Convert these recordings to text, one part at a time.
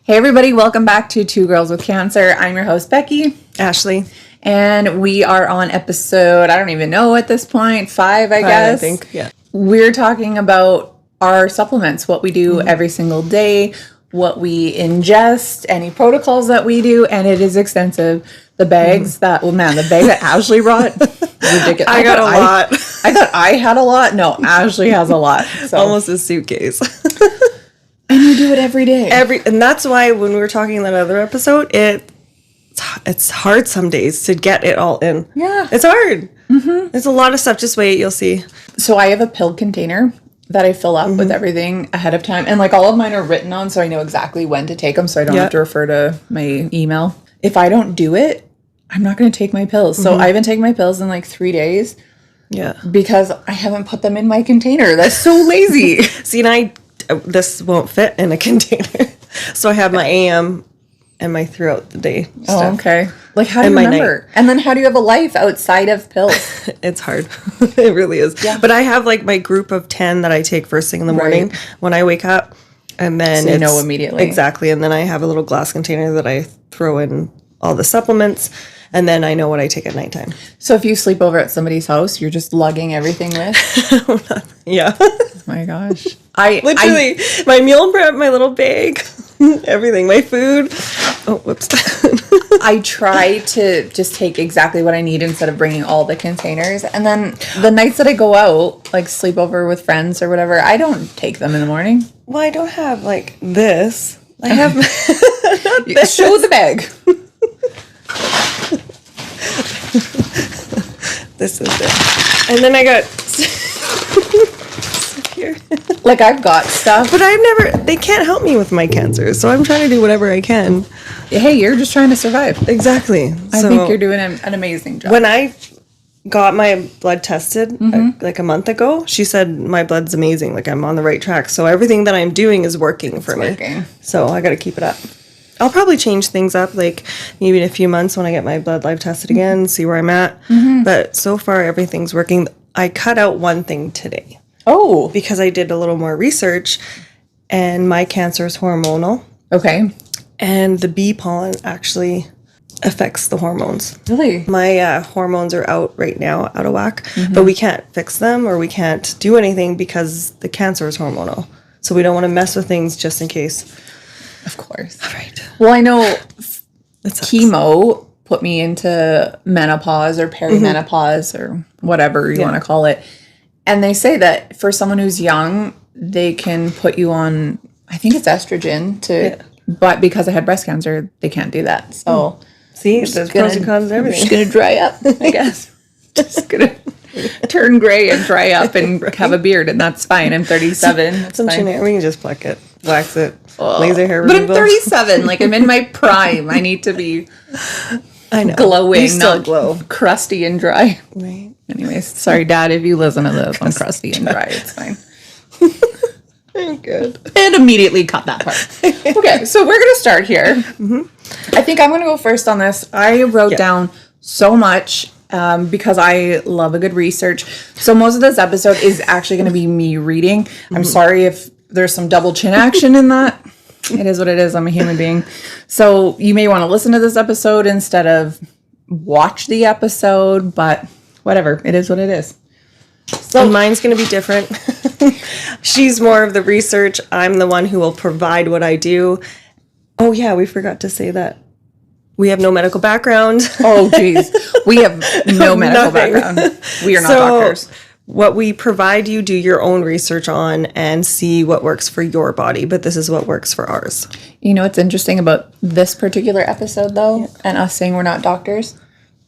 Hey everybody, welcome back to Two Girls with Cancer. I'm your host, Becky. Ashley. And we are on episode, I don't even know at this point, 5, I guess. I think, yeah. We're talking about our supplements, what we do every single day, what we ingest, any protocols that we do, and it is extensive. The bags the bag that Ashley brought, ridiculous. I got a lot. I thought I had a lot. No, Ashley has a lot. So. Almost a suitcase. And you do it every day. And that's why when we were talking in that other episode, it's hard some days to get it all in. Yeah. It's hard. Mm-hmm. There's a lot of stuff. Just wait, you'll see. So I have a pill container that I fill up with everything ahead of time. And like all of mine are written on, so I know exactly when to take them, so I don't have to refer to my email. If I don't do it, I'm not going to take my pills. So I haven't taken my pills in like 3 days. Yeah. Because I haven't put them in my container. That's so lazy. See, and this won't fit in a container. So I have my AM and my throughout the day stuff. Oh, okay. Like, how do you remember? And then how do you have a life outside of pills? It's hard. It really is. Yeah. But I have like my group of 10 that I take first thing in the morning when I wake up. And then so you know immediately. Exactly. And then I have a little glass container that I throw in all the supplements. And then I know what I take at nighttime. So if you sleep over at somebody's house, you're just lugging everything with? Yeah. Oh my gosh. Literally, my meal prep, my little bag, everything, my food. Oh, whoops. I try to just take exactly what I need instead of bringing all the containers. And then the nights that I go out, like sleep over with friends or whatever, I don't take them in the morning. Well, I don't have like this. I have Show the bag. This is it. And then I got here. Like I've got stuff. But they can't help me with my cancer. So I'm trying to do whatever I can. Hey, you're just trying to survive. Exactly. I think you're doing an amazing job. When I got my blood tested like a month ago, she said my blood's amazing. Like I'm on the right track. So everything that I'm doing is working for me. So I got to keep it up. I'll probably change things up, like maybe in a few months when I get my blood live tested again, see where I'm at. But so far, everything's working. I cut out one thing today. Oh. Because I did a little more research, and my cancer is hormonal. Okay. And the bee pollen actually affects the hormones. Really? My hormones are out right now, out of whack. But we can't fix them or we can't do anything because the cancer is hormonal. So we don't want to mess with things just in case. Of course. Right. Well, I know chemo put me into menopause or perimenopause or whatever you want to call it. And they say that for someone who's young, they can put you on, I think it's estrogen but because I had breast cancer, they can't do that. So see, there's pros and cons to everything. Just gonna dry up, I guess. Just gonna turn gray and dry up and have a beard, and that's fine. I'm 37. That's fine. We can just pluck it, wax it, laser hair But removal. I'm 37. Like I'm in my prime. I need to be glowing, not glow, crusty and dry. Right. Anyways, sorry, Dad, if you listen to this. I'm crusty and dry. It's fine. Good. And immediately cut that part. Okay, so we're gonna start here. I think I'm gonna go first on this. I wrote down so much. Because I love a good research. So most of this episode is actually going to be me reading. I'm sorry if there's some double chin action in that. It is what it is. I'm a human being. So you may want to listen to this episode instead of watch the episode, but whatever. It is what it is. So and mine's going to be different. She's more of the research. I'm the one who will provide what I do. Oh, yeah, we forgot to say that. We have no medical background. Oh, geez. We have no medical background. We are not doctors. What we provide you, do your own research on and see what works for your body. But this is what works for ours. You know what's interesting about this particular episode, though, and us saying we're not doctors?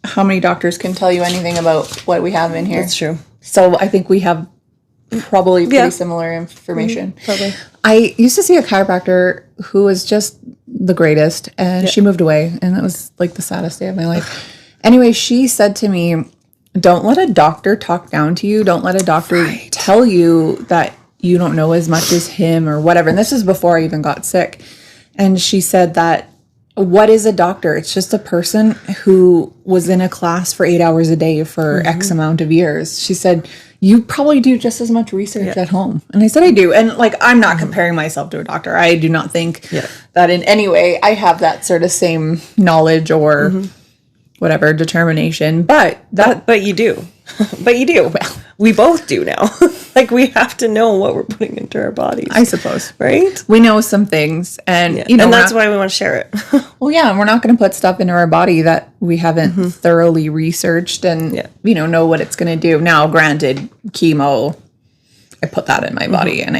How many doctors can tell you anything about what we have in here? That's true. So I think we have probably pretty similar information. Probably. I used to see a chiropractor who was just the greatest, and she moved away, and that was like the saddest day of my life. Anyway, she said to me, don't let a doctor talk down to you. Don't let a doctor tell you that you don't know as much as him or whatever. And this is before I even got sick. And she said that, what is a doctor? It's just a person who was in a class for 8 hours a day for X amount of years. She said, you probably do just as much research at home. And I said I do. And like, I'm not comparing myself to a doctor. I do not think that in any way I have that sort of same knowledge or whatever determination. But you do. But you do. Well, we both do now. Like, we have to know what we're putting into our bodies. I suppose. Right? We know some things. And, and that's why we want to share it. Well, yeah, and we're not going to put stuff into our body that we haven't thoroughly researched and, know what it's going to do. Now, granted, chemo, I put that in my body and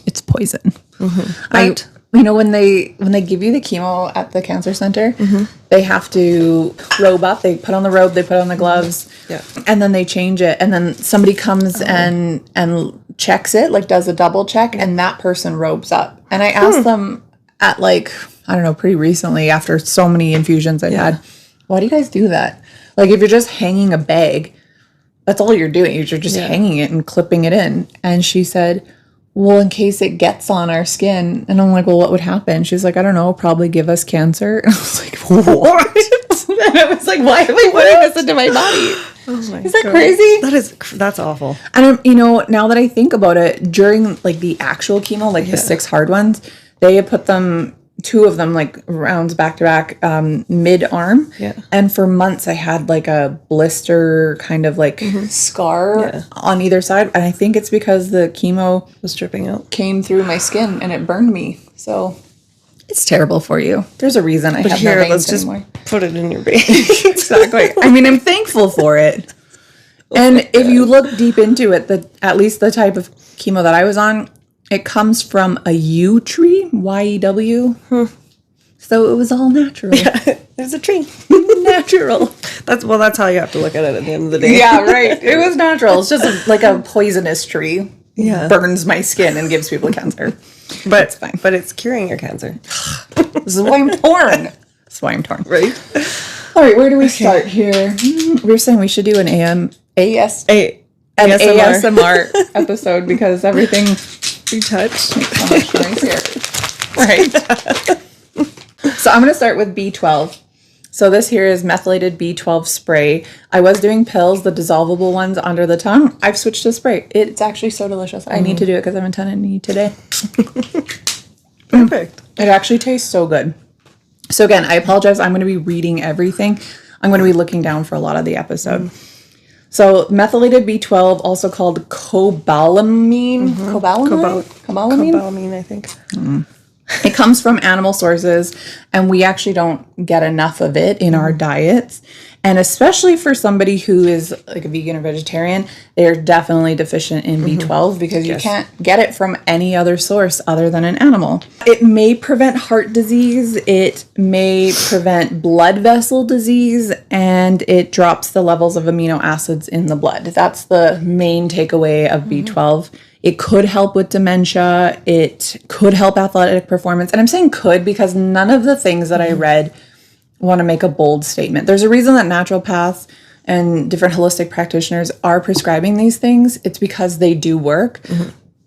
it's poison. Right. When they give you the chemo at the cancer center, they have to robe up. They put on the robe, they put on the gloves, and then they change it. And then somebody comes and checks it, like does a double check, and that person robes up. And I asked them at pretty recently after so many infusions I've had, why do you guys do that? Like, if you're just hanging a bag, that's all you're doing. You're just hanging it and clipping it in. And she said, well, in case it gets on our skin. And I'm like, well, what would happen? She's like, I don't know, probably give us cancer. And I was like, what? And I was like, why am I putting this into my body? Oh my Is that crazy? That's awful. And now that I think about it, during like the actual chemo, like the 6 hard ones, they had put them, 2 of them, like rounds back to back, mid-arm. Yeah. And for months I had like a blister kind of like scar on either side. And I think it's because the chemo was dripping out, came through my skin and it burned me. So it's terrible for you. There's a reason I have no veins anymore. Just put it in your vein. Exactly. I mean, I'm thankful for it. And if you look deep into it, at least the type of chemo that I was on, it comes from a yew tree, Y-E-W. So it was all natural. Yeah, there's a tree. Natural. That's how you have to look at it at the end of the day. Yeah, right. It was natural. It's just like a poisonous tree. Yeah. Burns my skin and gives people cancer. But it's fine. But it's curing your cancer. This is why I'm torn. That's why I'm torn. Right. All right, where do we start here? We were saying we should do an ASMR episode because everything we touch makes so much noise here. Right. So I'm going to start with B12. So this here is methylated B12 spray. I was doing pills, the dissolvable ones under the tongue. I've switched to spray. It's actually so delicious. I need to do it because I'm in Tennessee today. Perfect. It actually tastes so good. So again, I apologize. I'm going to be reading everything. I'm going to be looking down for a lot of the episode. So methylated B12, also called cobalamin. Cobalamin, I think. It comes from animal sources, and we actually don't get enough of it in our diets. And especially for somebody who is like a vegan or vegetarian, they're definitely deficient in B12 because you can't get it from any other source other than an animal. It may prevent heart disease, it may prevent blood vessel disease, and it drops the levels of amino acids in the blood. That's the main takeaway of B12. It could help with dementia. It could help athletic performance. And I'm saying could because none of the things that I read want to make a bold statement. There's a reason that naturopaths and different holistic practitioners are prescribing these things. It's because they do work.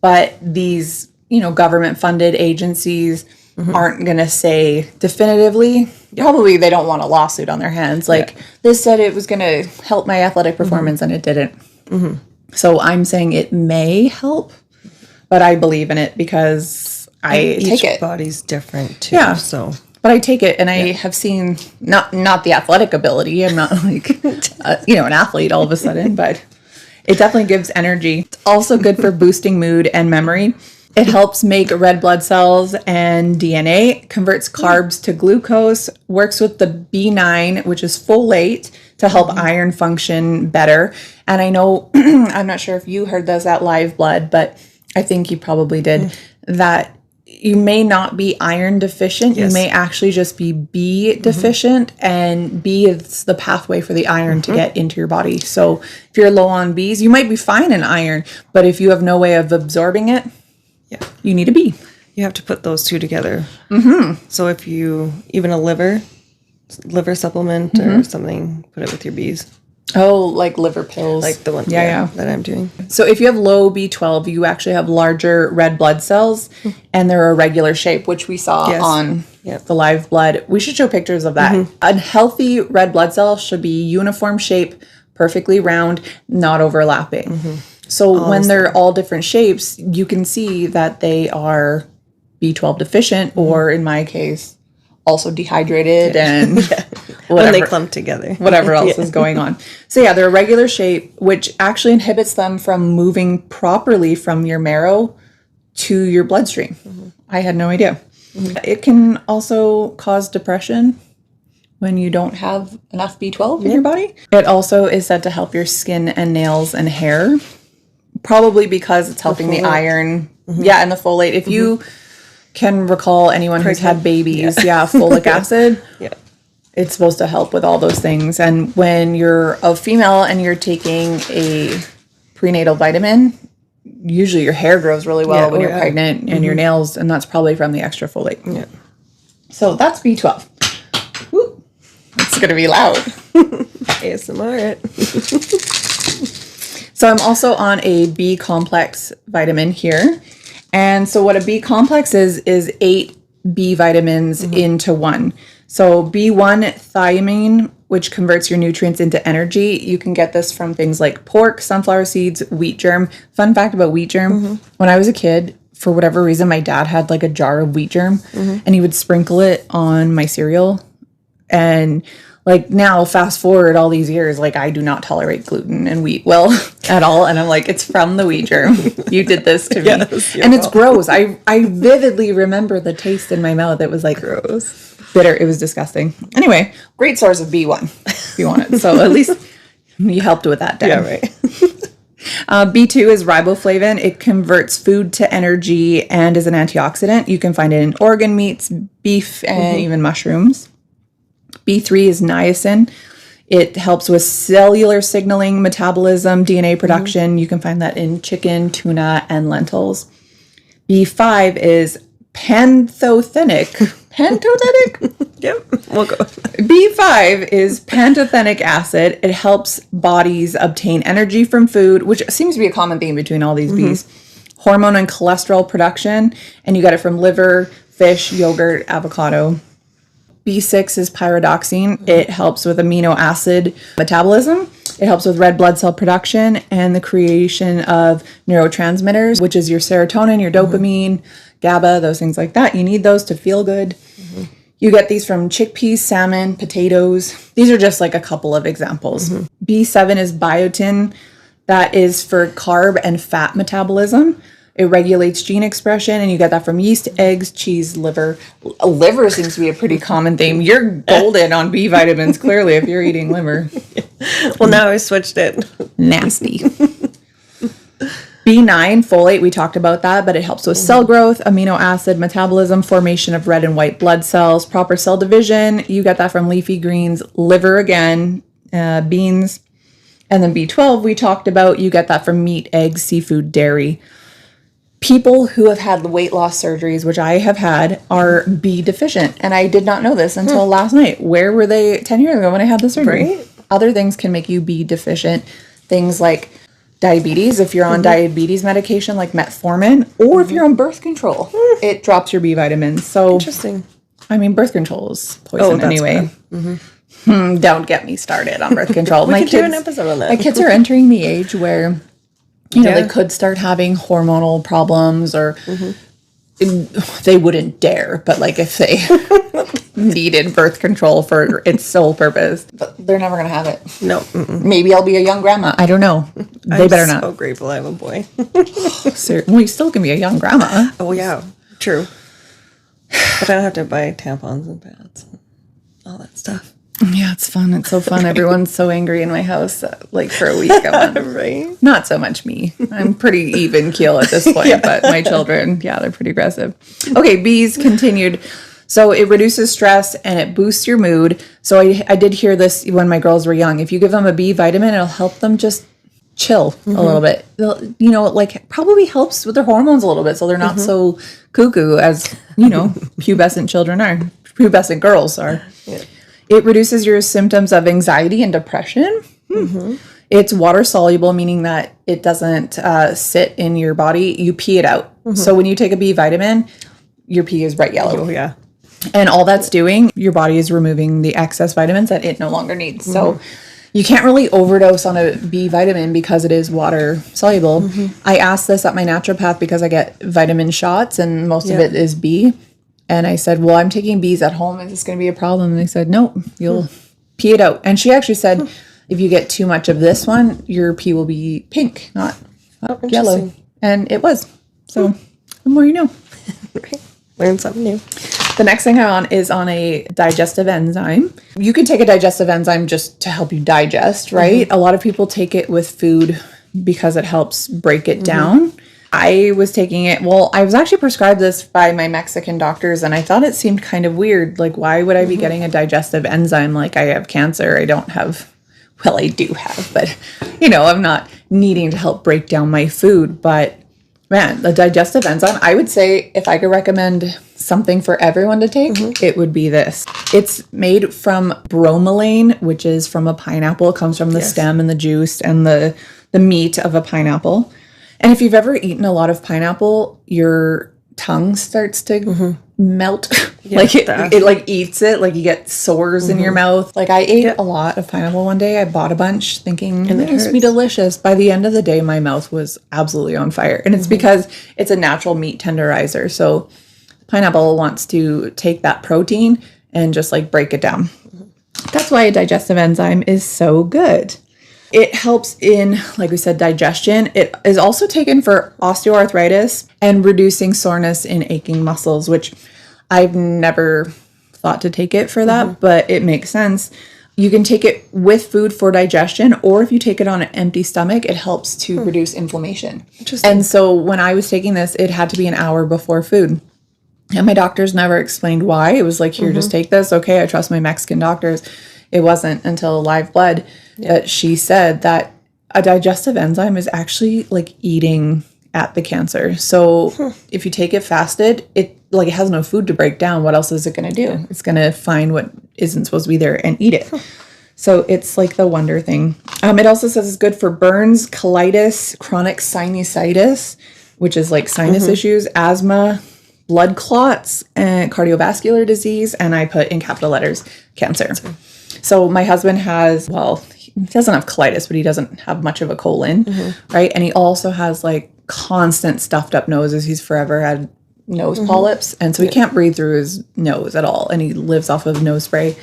But these, government funded agencies aren't going to say definitively. Probably they don't want a lawsuit on their hands. Like this said it was going to help my athletic performance and it didn't. So I'm saying it may help, but I believe in it because I take it. Each body's different too. Yeah. So, but I take it, and I have seen not the athletic ability. I'm not like an athlete all of a sudden, but it definitely gives energy. It's also good for boosting mood and memory. It helps make red blood cells and DNA, converts carbs to glucose, works with the B9, which is folate, to help iron function better. And I know, I'm not sure if you heard this at Live Blood, but I think you probably did, that you may not be iron deficient. Yes. You may actually just be B deficient, and B is the pathway for the iron to get into your body. So if you're low on Bs, you might be fine in iron, but if you have no way of absorbing it, you need a B. You have to put those two together. So if you, even a liver supplement or something, put it with your Bs. Oh, like liver pills. Like the one that I'm doing. So if you have low B12, you actually have larger red blood cells, and they're a regular shape, which we saw on the Live Blood. We should show pictures of that. A healthy red blood cell should be uniform shape, perfectly round, not overlapping. So when they're all different shapes, you can see that they are B12 deficient, or in my case, also dehydrated and whatever, when they clump together. whatever else is going on. So yeah, they're a regular shape, which actually inhibits them from moving properly from your marrow to your bloodstream. I had no idea. It can also cause depression when you don't have enough B12 in your body. It also is said to help your skin and nails and hair, probably because it's helping the iron. Yeah, and the folate. If you can recall anyone who's had babies, folic acid. It's supposed to help with all those things. And when you're a female and you're taking a prenatal vitamin, usually your hair grows really well when you're pregnant, and your nails, and that's probably from the extra folate. So that's B12. Woo. It's going to be loud. ASMR it. So I'm also on a B complex vitamin here. And so what a B complex is 8 B vitamins into one. So B1 thiamine, which converts your nutrients into energy. You can get this from things like pork, sunflower seeds, wheat germ. Fun fact about wheat germ, when I was a kid, for whatever reason, my dad had like a jar of wheat germ and he would sprinkle it on my cereal. And like now, fast forward all these years, like I do not tolerate gluten and wheat well at all. And I'm like, it's from the wheat germ. You did this to me. And it's gross. I vividly remember the taste in my mouth. It was like gross, bitter. It was disgusting. Anyway, great source of B1 if you want it. So at least you helped with that, Dad. Yeah, right. B2 is riboflavin. It converts food to energy and is an antioxidant. You can find it in organ meats, beef, and even mushrooms. B3 is niacin. It helps with cellular signaling, metabolism, DNA production. You can find that in chicken, tuna, and lentils. B5 is pantothenic. Pantothenic? Yep, we'll go. B5 is pantothenic acid. It helps bodies obtain energy from food, which seems to be a common theme between all these Bs. Hormone and cholesterol production, and you get it from liver, fish, yogurt, avocado. B6 is pyridoxine. It helps with amino acid metabolism. It helps with red blood cell production and the creation of neurotransmitters, which is your serotonin, your dopamine, GABA, those things like that. You need those to feel good. You get these from chickpeas, salmon, potatoes. These are just like a couple of examples. B7 is biotin. That is for carb and fat metabolism. It regulates gene expression, and you get that from yeast, eggs, cheese, liver. Liver seems to be a pretty common theme. You're golden on B vitamins, clearly, if you're eating liver. Well, now I switched it. Nasty. B9, folate, we talked about that, but it helps with cell growth, amino acid metabolism, formation of red and white blood cells, proper cell division. You get that from leafy greens, liver again, beans. And then B12, we talked about, you get that from meat, eggs, seafood, dairy. People who have had weight loss surgeries, which I have had, are B deficient. And I did not know this until last night. Where were they 10 years ago when I had the surgery? Right. Other things can make you B deficient. Things like diabetes, if you're on diabetes medication like metformin, or if you're on birth control, it drops your B vitamins. So interesting. I mean, birth control is poison anyway. Don't get me started on birth control. We could do an episode on that. My kids are entering the age where you know, they could start having hormonal problems, or they wouldn't dare, but like if they needed birth control for its sole purpose, but they're never going to have it. No. Maybe I'll be a young grandma. I don't know. They better not. I'm so grateful I have a boy. Well, you still can be a young grandma. Oh, yeah. True. But I don't have to buy tampons and pads and all that stuff. Yeah, it's fun. It's so fun. Everyone's so angry in my house, like for a week. Right? Not so much me. I'm pretty even keel at this point, but my children, they're pretty aggressive. Okay, B's continued. So it reduces stress and it boosts your mood. So I did hear this when my girls were young. If you give them a B vitamin, it'll help them just chill a little bit. They'll, you know, like probably helps with their hormones a little bit, so they're not so cuckoo as, you know, pubescent children are. Pubescent girls are. Yeah. It reduces your symptoms of anxiety and depression. It's water soluble, meaning that it doesn't sit in your body. You pee it out. So when you take a B vitamin, your pee is bright yellow. Oh, yeah. And all that's doing, your body is removing the excess vitamins that it no longer needs. So you can't really overdose on a B vitamin because it is water soluble. I asked this at my naturopath because I get vitamin shots and most of it is B. And I said, well, I'm taking Bs at home. Is this going to be a problem? And they said, nope, you'll pee it out. And she actually said, if you get too much of this one, your pee will be pink, not yellow. And it was. So the more you know. Right. Learn something new. The next thing I'm on is on a digestive enzyme. You can take a digestive enzyme just to help you digest, right? A lot of people take it with food because it helps break it down. I was taking it, well, I was actually prescribed this by my Mexican doctors, and I thought it seemed kind of weird. Like, why would I be getting a digestive enzyme? Like, I have cancer. I don't have, well, I do have, but, you know, I'm not needing to help break down my food. But man, the digestive enzyme, I would say if I could recommend something for everyone to take, it would be this. It's made from bromelain, which is from a pineapple. It comes from the stem and the juice and the meat of a pineapple. And if you've ever eaten a lot of pineapple, your tongue starts to melt. Like it like eats it, like you get sores in your mouth. Like I ate a lot of pineapple one day. I bought a bunch thinking it must be delicious. By the end of the day, my mouth was absolutely on fire. And it's because it's a natural meat tenderizer. So pineapple wants to take that protein and just like break it down. That's why a digestive enzyme is so good. It helps in, like we said, digestion. It is also taken for osteoarthritis and reducing soreness in aching muscles, which I've never thought to take it for that, but it makes sense. You can take it with food for digestion, or if you take it on an empty stomach, it helps to reduce inflammation. And so when I was taking this, it had to be an hour before food. And my doctors never explained why. It was like, here, just take this. Okay, I trust my Mexican doctors. It wasn't until Live Blood that she said that a digestive enzyme is actually like eating at the cancer. So if you take it fasted, it has no food to break down. What else is it going to do? It's going to find what isn't supposed to be there and eat it. So it's like the wonder thing. It also says it's good for burns, colitis, chronic sinusitis, which is like sinus issues, asthma, blood clots, and cardiovascular disease. And I put in capital letters, cancer. So my husband has, well, he doesn't have colitis, but he doesn't have much of a colon, right? And he also has like constant stuffed up noses. He's forever had nose polyps. And so he can't breathe through his nose at all. And he lives off of nose spray.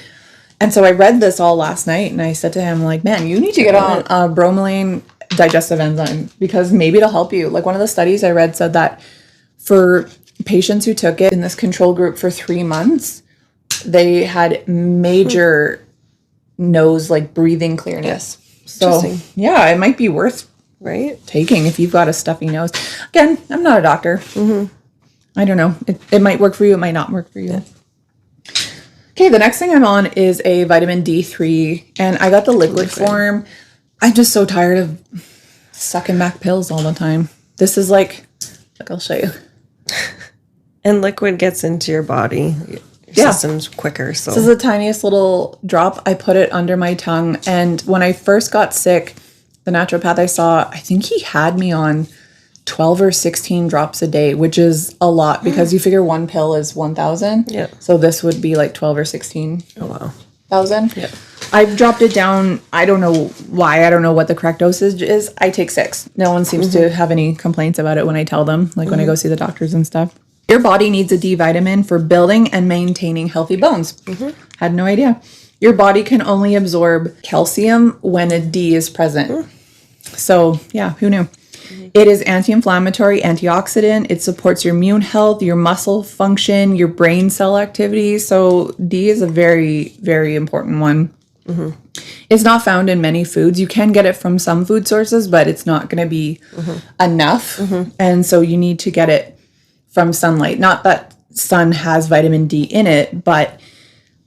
And so I read this all last night and I said to him, like, man, you need to get on a bromelain digestive enzyme because maybe it'll help you. Like one of the studies I read said that for patients who took it in this control group for 3 months, they had major nose like breathing clearness. So yeah, it might be worth taking if you've got a stuffy nose. Again, I'm not a doctor. I don't know. It might work for you. It might not work for you. Okay, the next thing I'm on is a vitamin D3 and I got the liquid form. I'm just so tired of sucking back pills all the time. This is like I'll show you. And liquid gets into your body. System's quicker. So this is the tiniest little drop. I put it under my tongue. And when I first got sick, the naturopath I saw, I think he had me on 12 or 16 drops a day, which is a lot because you figure one pill is 1,000. Yeah. So this would be like 12 or 16. Oh, wow. 1,000. Yeah. I've dropped it down. I don't know why. I don't know what the correct dosage is. I take 6. No one seems to have any complaints about it when I tell them, like when I go see the doctors and stuff. Your body needs a D vitamin for building and maintaining healthy bones. Had no idea. Your body can only absorb calcium when a D is present. So, yeah, who knew? It is anti-inflammatory, antioxidant. It supports your immune health, your muscle function, your brain cell activity. So, D is a very, very important one. It's not found in many foods. You can get it from some food sources, but it's not going to be enough. And so you need to get it from sunlight. Not that sun has vitamin D in it, but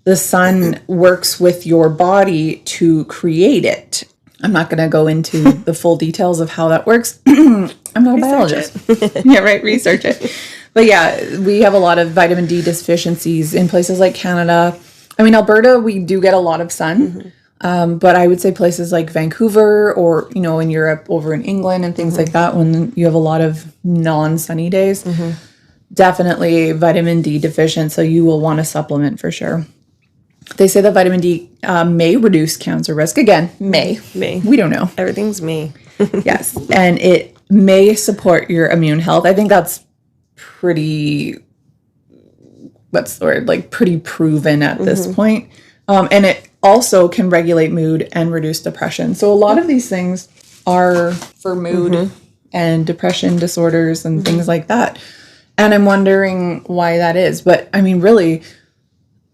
the sun works with your body to create it. I'm not going to go into the full details of how that works. I'm not a biologist. Yeah, right. Research it. But yeah, we have a lot of vitamin D deficiencies in places like Canada. I mean, Alberta, we do get a lot of sun. But I would say places like Vancouver or, you know, in Europe, over in England and things like that, when you have a lot of non-sunny days, definitely vitamin D deficient. So you will want a supplement for sure. They say that vitamin D may reduce cancer risk. Again, may. We don't know. Everything's may. Yes. And it may support your immune health. I think that's pretty, what's the word? Like pretty proven at this point. And it also can regulate mood and reduce depression. So a lot of these things are for mood and depression disorders and things like that. And I'm wondering why that is. But I mean, really,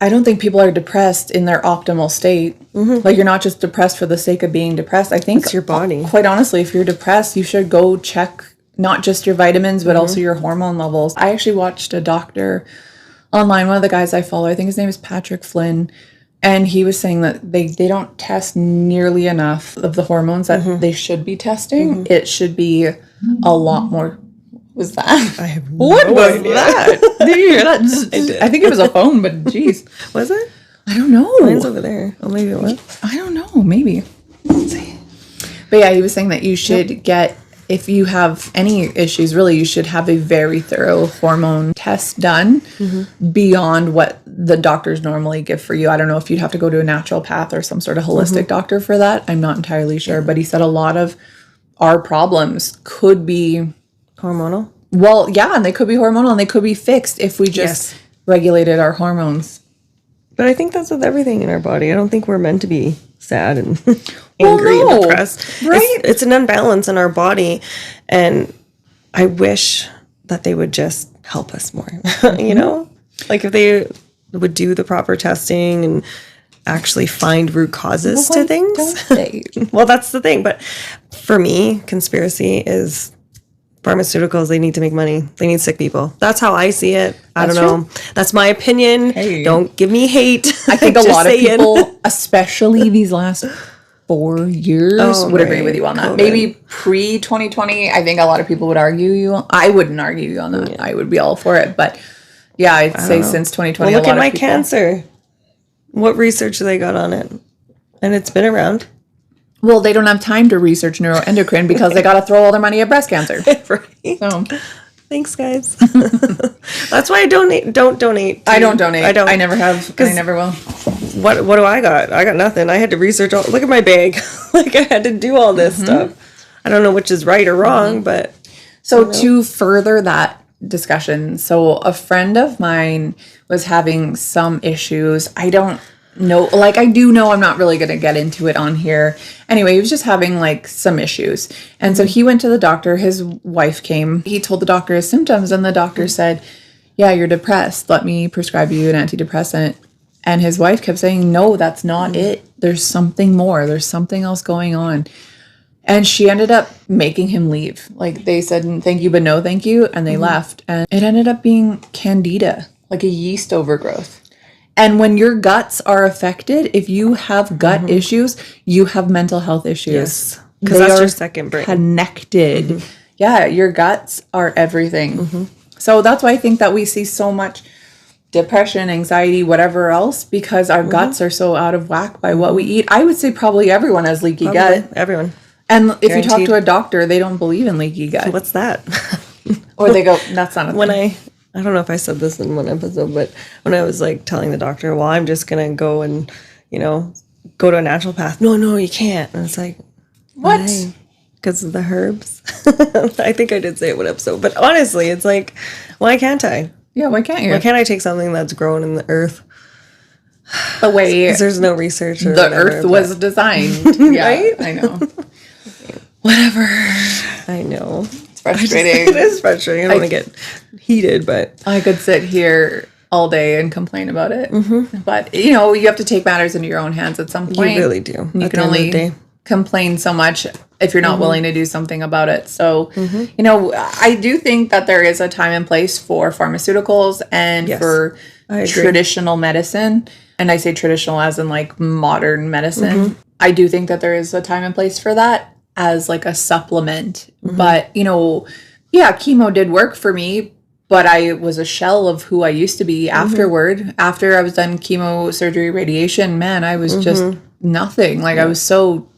I don't think people are depressed in their optimal state. Like, you're not just depressed for the sake of being depressed. I think it's your body. Quite honestly, if you're depressed, you should go check not just your vitamins, but also your hormone levels. I actually watched a doctor online. One of the guys I follow, I think his name is Patrick Flynn. And he was saying that they don't test nearly enough of the hormones that they should be testing. It should be a lot more. Was that? I have what no was idea. that? Did you hear that? I think it was a phone, but geez. Was it? I don't know. Mine's over there. Oh, maybe it was. I don't know. Maybe. Let's see. But yeah, he was saying that you should get, if you have any issues, really, you should have a very thorough hormone test done beyond what the doctors normally give for you. I don't know if you'd have to go to a naturopath or some sort of holistic doctor for that. I'm not entirely sure. But he said a lot of our problems could be hormonal. Well, yeah, and they could be hormonal and they could be fixed if we just regulated our hormones. But I think that's with everything in our body. I don't think we're meant to be sad and angry and depressed. Right? It's an imbalance in our body. And I wish that they would just help us more. You know? Like if they would do the proper testing and actually find root causes to things. Well, that's the thing. But for me, conspiracy is pharmaceuticals. They need to make money. They need sick people. That's how I see it. I don't know. That's my opinion. Hey. Don't give me hate. I think a lot of people, especially these last 4 years, would agree with you on that. COVID. Maybe pre-2020, I think a lot of people would argue you. I wouldn't argue you on that. Yeah. I would be all for it. But yeah, I'd say since 2020, well, look at my cancer. What research they got on it? And it's been around. Well, they don't have time to research neuroendocrine because they got to throw all their money at breast cancer. Right. So, thanks, guys. That's why I don't donate. I don't donate. I never have. I never will. What do I got? I got nothing. I had to research all. Look at my bag. Like I had to do all this stuff. I don't know which is right or wrong, but so to further that discussion, so a friend of mine was having some issues. I don't know, like I do know, I'm not really going to get into it on here. Anyway, he was just having like some issues. And so he went to the doctor, his wife came, he told the doctor his symptoms and the doctor said, yeah, you're depressed. Let me prescribe you an antidepressant. And his wife kept saying, no, that's not it. There's something more. There's something else going on. And she ended up making him leave. Like they said, thank you, but no thank you. And they left. And it ended up being candida, like a yeast overgrowth. And when your guts are affected, if you have gut issues, you have mental health issues. Yes, because that's your second brain. Connected. Yeah, your guts are everything. So that's why I think that we see so much depression, anxiety, whatever else, because our guts are so out of whack by what we eat. I would say probably everyone has leaky gut. Everyone. And if you talk to a doctor, they don't believe in leaky gut. What's that? Or they go, that's not a thing. I don't know if I said this in one episode, but when I was like telling the doctor, well, I'm just going to go and, go to a naturopath. No, you can't. And it's like, what? Because of the herbs. I think I did say it one episode, but honestly, it's like, why can't I? Yeah, why can't you? Why can't I take something that's grown in the earth? The way there's no research. Or the earth was designed. Yeah, right? I know. Whatever. I know. Frustrating. It is frustrating. I don't want to get heated, but I could sit here all day and complain about it. But you have to take matters into your own hands at some point. You really do. You can only complain so much if you're not willing to do something about it. So, I do think that there is a time and place for pharmaceuticals and for traditional medicine. And I say traditional as in like modern medicine. I do think that there is a time and place for that as like a supplement. But, chemo did work for me, but I was a shell of who I used to be afterward. After I was done chemo, surgery, radiation, man, I was just nothing. Like I was so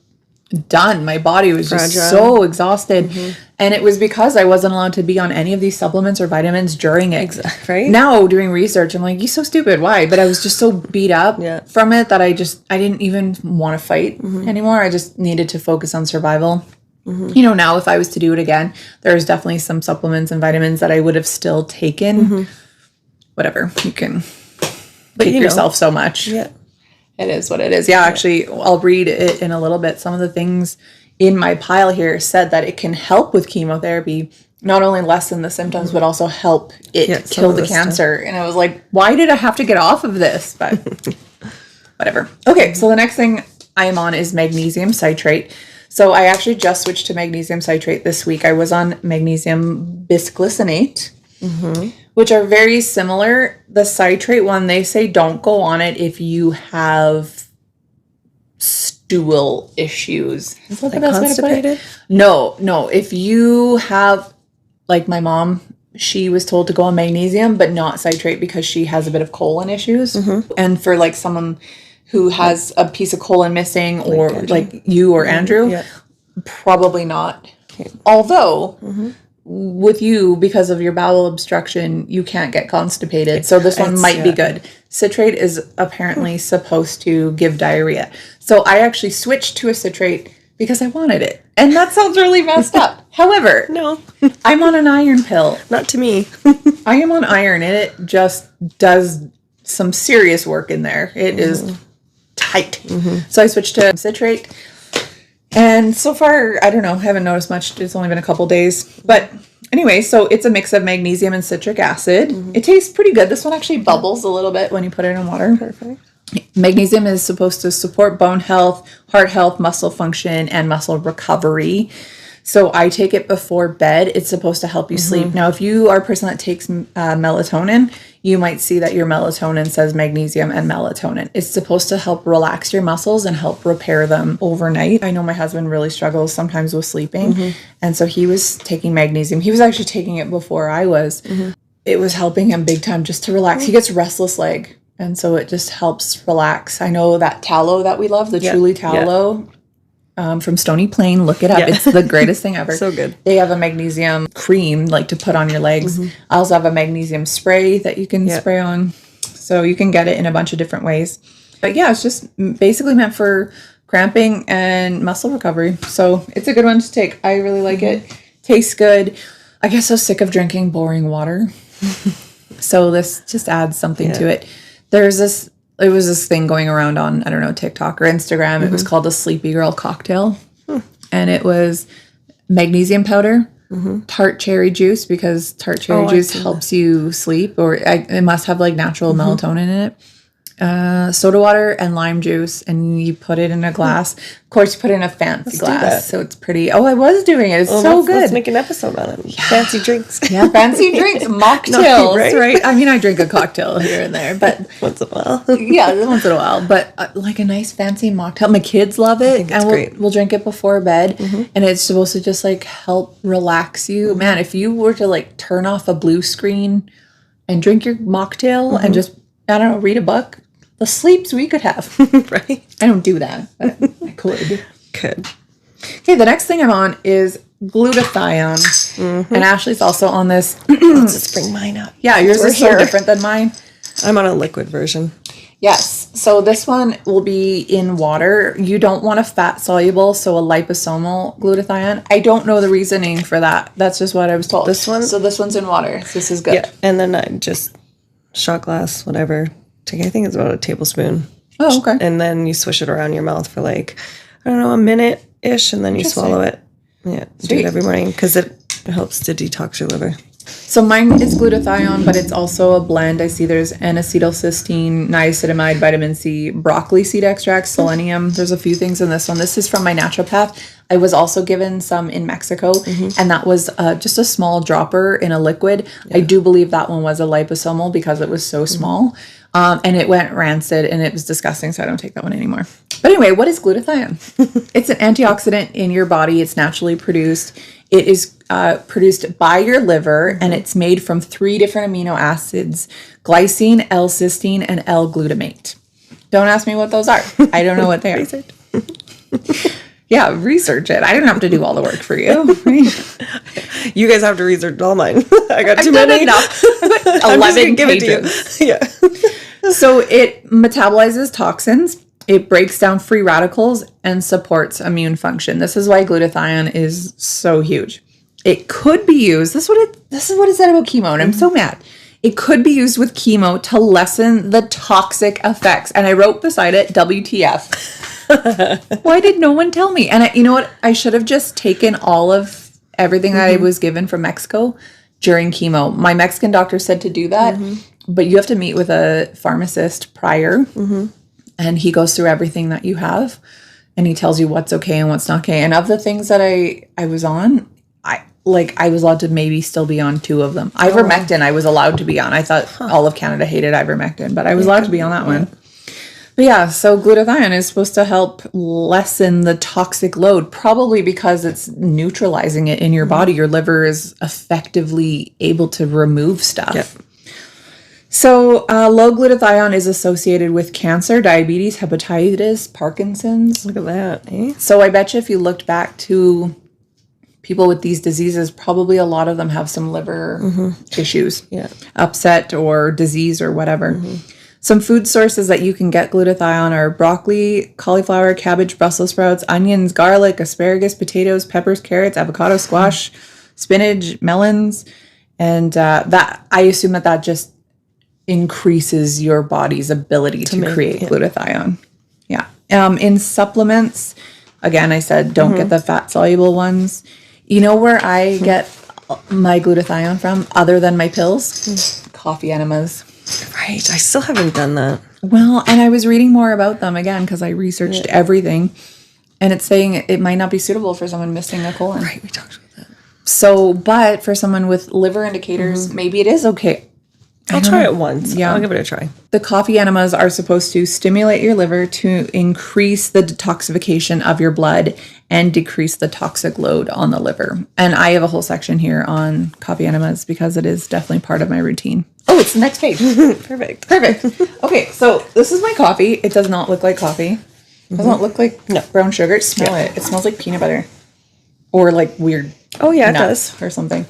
done. My body was just Fragile. so exhausted. And it was because I wasn't allowed to be on any of these supplements or vitamins during it. Right? Now doing research, I'm like, you're so stupid. Why? But I was just so beat up from it that I didn't even want to fight anymore. I just needed to focus on survival. You know, now if I was to do it again, there's definitely some supplements and vitamins that I would have still taken. Whatever. You can beat yourself so much. Yeah. It is what it is. Yeah, actually, I'll read it in a little bit. Some of the things in my pile here said that it can help with chemotherapy, not only lessen the symptoms, but also help it kill the cancer. And I was like, why did I have to get off of this? But whatever. Okay, so the next thing I am on is magnesium citrate. So I actually just switched to magnesium citrate this week. I was on magnesium bisglycinate, which are very similar. The citrate one, they say don't go on it if you have stool issues. Is that the best way to put it? No. If you have, like my mom, she was told to go on magnesium, but not citrate because she has a bit of colon issues. And for like someone who has a piece of colon missing, or like you or Andrew, probably not. Although with you, because of your bowel obstruction, you can't get constipated. So this one might be good. Citrate is apparently supposed to give diarrhea. So I actually switched to a citrate because I wanted it. And that sounds really messed up. However, No, I'm on an iron pill. not to me. I am on iron, and it just does some serious work in there. It is tight. So I switched to citrate. And so far, I don't know, I haven't noticed much. It's only been a couple days. But anyway, so it's a mix of magnesium and citric acid. It tastes pretty good. This one actually bubbles a little bit when you put it in water. Perfect. Magnesium is supposed to support bone health, heart health, muscle function, and muscle recovery. So I take it before bed. It's supposed to help you sleep. Now, if you are a person that takes melatonin, you might see that your melatonin says magnesium and melatonin. It's supposed to help relax your muscles and help repair them overnight. I know my husband really struggles sometimes with sleeping. And so he was taking magnesium. He was actually taking it before I was. It was helping him big time just to relax. He gets restless leg. And so it just helps relax. I know that tallow that we love, the Truly tallow from Stony Plain, look it up. It's the greatest thing ever. So good. They have a magnesium cream like to put on your legs. I also have a magnesium spray that you can spray on. So you can get it in a bunch of different ways. But yeah, it's just basically meant for cramping and muscle recovery. So it's a good one to take. I really like it. Tastes good. I guess I was sick of drinking boring water. So this just adds something to it. It was this thing going around on, I don't know, TikTok or Instagram. It was called a Sleepy Girl cocktail. And it was magnesium powder, tart cherry juice, because tart cherry juice helps you sleep, or it must have like natural melatonin in it. Soda water and lime juice, and you put it in a glass. Of course, you put it in a fancy glass, so it's pretty. Oh, I was doing it. It's so good. Let's make an episode on it. Yeah. Fancy drinks. Yeah, fancy drinks, mocktails, right? I mean, I drink a cocktail here and there, but once in a while. Once in a while. But like a nice fancy mocktail. My kids love it, and we'll drink it before bed, and it's supposed to just like help relax you. Man, if you were to like turn off a blue screen and drink your mocktail and just, I don't know, read a book, the sleeps we could have. Right? I don't do that, but I could. Good. Okay, the next thing I'm on is glutathione. And Ashley's also on this. Let's just bring mine up. Yeah, yours is so different than mine. I'm on a liquid version. Yes. So this one will be in water. You don't want a fat soluble, so a liposomal glutathione. I don't know the reasoning for that. That's just what I was told. This one? So this one's in water. So this is good. Yeah. And then I just shot glass, whatever. I think it's about a tablespoon. Oh, okay. And then you swish it around your mouth for like, I don't know, a minute-ish, and then you swallow it. Yeah, do it every morning because it helps to detox your liver. So mine is glutathione, but it's also a blend. I see there's N-acetylcysteine, niacinamide, vitamin C, broccoli seed extract, selenium. There's a few things in this one. This is from my naturopath. I was also given some in Mexico, and that was just a small dropper in a liquid. I do believe that one was a liposomal because it was so small. And it went rancid, and it was disgusting, so I don't take that one anymore. But anyway, what is glutathione? It's an antioxidant in your body. It's naturally produced. It is produced by your liver, and it's made from 3 different amino acids: glycine, L-cysteine, and L-glutamate. Don't ask me what those are. I don't know what they are. Yeah, research it. I didn't have to do all the work for you. You guys have to research all mine. I got too I've done many. enough. I've got 11 pages. Yeah. So it metabolizes toxins. It breaks down free radicals and supports immune function. This is why glutathione is so huge. It could be used. This is what it said about chemo, and I'm so mad. It could be used with chemo to lessen the toxic effects. And I wrote beside it, WTF. Why did no one tell me? And you know what? I should have just taken all of everything that I was given from Mexico during chemo. My Mexican doctor said to do that, but you have to meet with a pharmacist prior. And he goes through everything that you have, and he tells you what's okay and what's not okay. And of the things that I was on, I was allowed to maybe still be on 2 of them. Ivermectin, I was allowed to be on. I thought all of Canada hated ivermectin, but I was allowed to be on that one. But yeah, so glutathione is supposed to help lessen the toxic load, probably because it's neutralizing it in your body. Your liver is effectively able to remove stuff. Yep. So low glutathione is associated with cancer, diabetes, hepatitis, Parkinson's. Look at that, eh? So I bet you if you looked back to people with these diseases, probably a lot of them have some liver issues, upset or disease or whatever. Some food sources that you can get glutathione are broccoli, cauliflower, cabbage, Brussels sprouts, onions, garlic, asparagus, potatoes, peppers, carrots, avocado, squash, spinach, melons. And that I assume that just increases your body's ability to create glutathione. Yeah. In supplements, again, I said don't get the fat soluble ones. You know where I get my glutathione from other than my pills? Coffee enemas. Right. I still haven't done that. Well, and I was reading more about them again because I researched everything, and it's saying it might not be suitable for someone missing a colon. Right. We talked about that. So, but for someone with liver indicators, maybe it is okay. I'll try it once. Yeah. I'll give it a try. The coffee enemas are supposed to stimulate your liver to increase the detoxification of your blood and decrease the toxic load on the liver. And I have a whole section here on coffee enemas because it is definitely part of my routine. Oh, it's the next page. Perfect. Okay, so this is my coffee. It does not look like coffee. It does not look like brown sugar. Smell it. It smells like peanut butter. Or like weird nuts or something.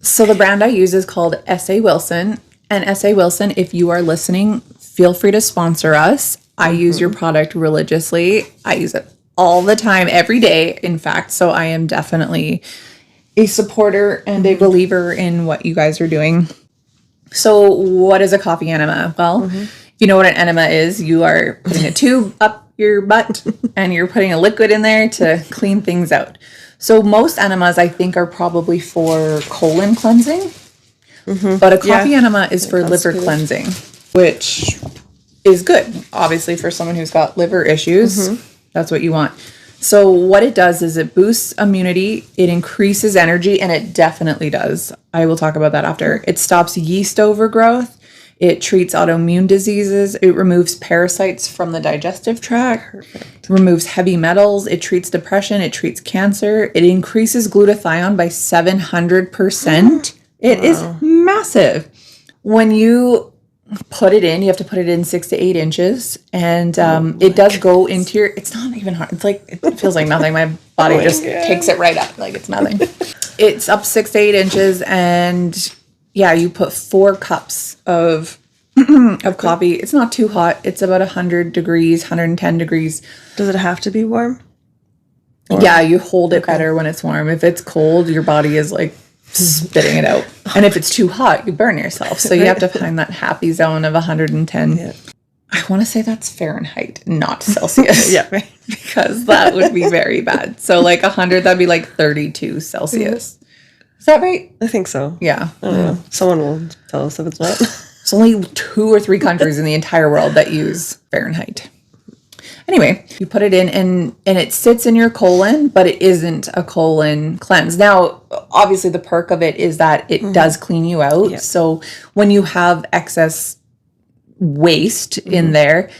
So the brand I use is called S.A. Wilson. And S.A. Wilson, if you are listening, feel free to sponsor us. I use your product religiously. I use it all the time, every day, in fact. So I am definitely a supporter and a believer in what you guys are doing. So what is a coffee enema? Well, if you know what an enema is, you are putting a tube up your butt and you're putting a liquid in there to clean things out. So most enemas, I think, are probably for colon cleansing. But a coffee enema is for liver cleansing, which is good, obviously, for someone who's got liver issues. That's what you want. So what it does is it boosts immunity, it increases energy, and it definitely does. I will talk about that after. It stops yeast overgrowth. It treats autoimmune diseases. It removes parasites from the digestive tract. Removes heavy metals. It treats depression. It treats cancer. It increases glutathione by 700%. It is massive. When you put it in, you have to put it in 6 to 8 inches. And it does go into your, it's not even hard. It's like, it feels like nothing. My body just takes it right up like it's nothing. It's up 6 to 8 inches. And yeah, you put 4 cups of coffee. It's not too hot. It's about 100 degrees, 110 degrees. Does it have to be warm? Yeah, you hold it better when it's warm. If it's cold, your body is like spitting it out. And if it's too hot, you burn yourself. So you have to find that happy zone of 110. Yeah. I want to say that's Fahrenheit, not Celsius. Yeah, right. Because that would be very bad. So like 100, that'd be like 32 Celsius. Is that right? I think so. Yeah. I don't know. Someone will tell us if it's not. There's only 2 or 3 countries in the entire world that use Fahrenheit. Anyway, you put it in and it sits in your colon, but it isn't a colon cleanse. Now, obviously the perk of it is that it does clean you out. Yeah. So when you have excess waste in there,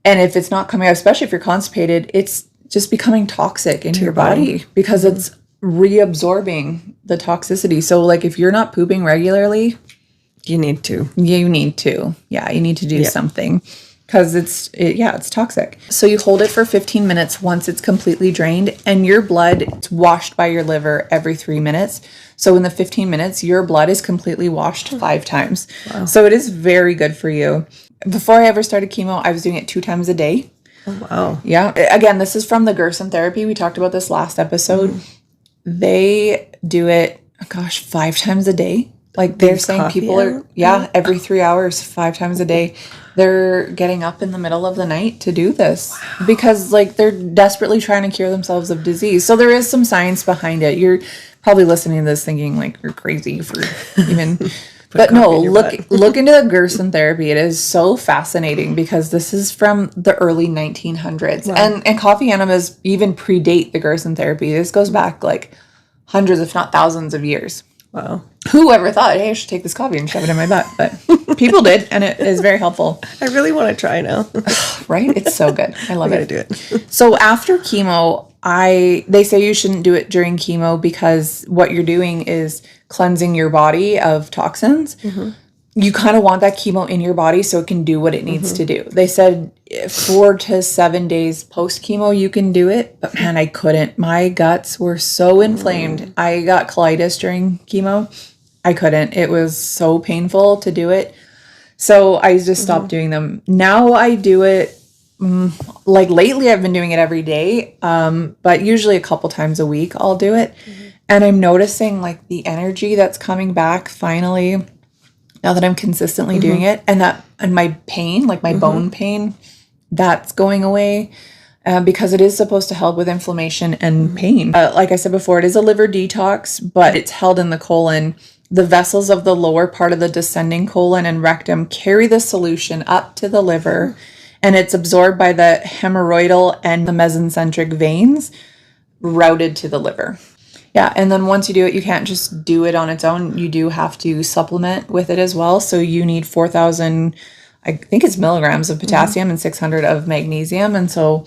and if it's not coming out, especially if you're constipated, it's just becoming toxic into your body because it's reabsorbing the toxicity. So like if you're not pooping regularly, you need to. Yeah, you need to do something. because it's toxic. So you hold it for 15 minutes once it's completely drained, and your blood, it's washed by your liver every 3 minutes. So in the 15 minutes, your blood is completely washed 5 times. Wow. So it is very good for you. Before I ever started chemo, I was doing it 2 times a day. Oh, wow. Yeah. Again, this is from the Gerson therapy. We talked about this last episode. They do it, 5 times a day. Like they're saying people are, every 3 hours, 5 times a day. They're getting up in the middle of the night to do this because like they're desperately trying to cure themselves of disease. So there is some science behind it. You're probably listening to this thinking like you're crazy for even, but no, look into the Gerson therapy. It is so fascinating because this is from the early 1900s. Wow. And coffee enemas even predate the Gerson therapy. This goes back like hundreds, if not thousands of years. Wow. Whoever thought, hey, I should take this coffee and shove it in my butt? But people did, and it is very helpful. I really want to try now. Right? It's so good. I love it. Do it. So after chemo, they say you shouldn't do it during chemo because what you're doing is cleansing your body of toxins. Mm-hmm. You kind of want that chemo in your body so it can do what it needs to do. They said 4 to 7 days post chemo you can do it, but man, I couldn't. My guts were so inflamed. I got colitis during chemo. I couldn't. It was so painful to do it. So I just stopped doing them. Now I do it, like lately I've been doing it every day, but usually a couple times a week I'll do it. And I'm noticing like the energy that's coming back finally now that I'm consistently doing it, and my pain, like my bone pain, that's going away because it is supposed to help with inflammation and pain. Like I said before, it is a liver detox, but it's held in the colon. The vessels of the lower part of the descending colon and rectum carry the solution up to the liver, and it's absorbed by the hemorrhoidal and the mesenteric veins routed to the liver. Yeah, and then once you do it, you can't just do it on its own. You do have to supplement with it as well. So you need 4,000, I think it's milligrams of potassium and 600 of magnesium. And so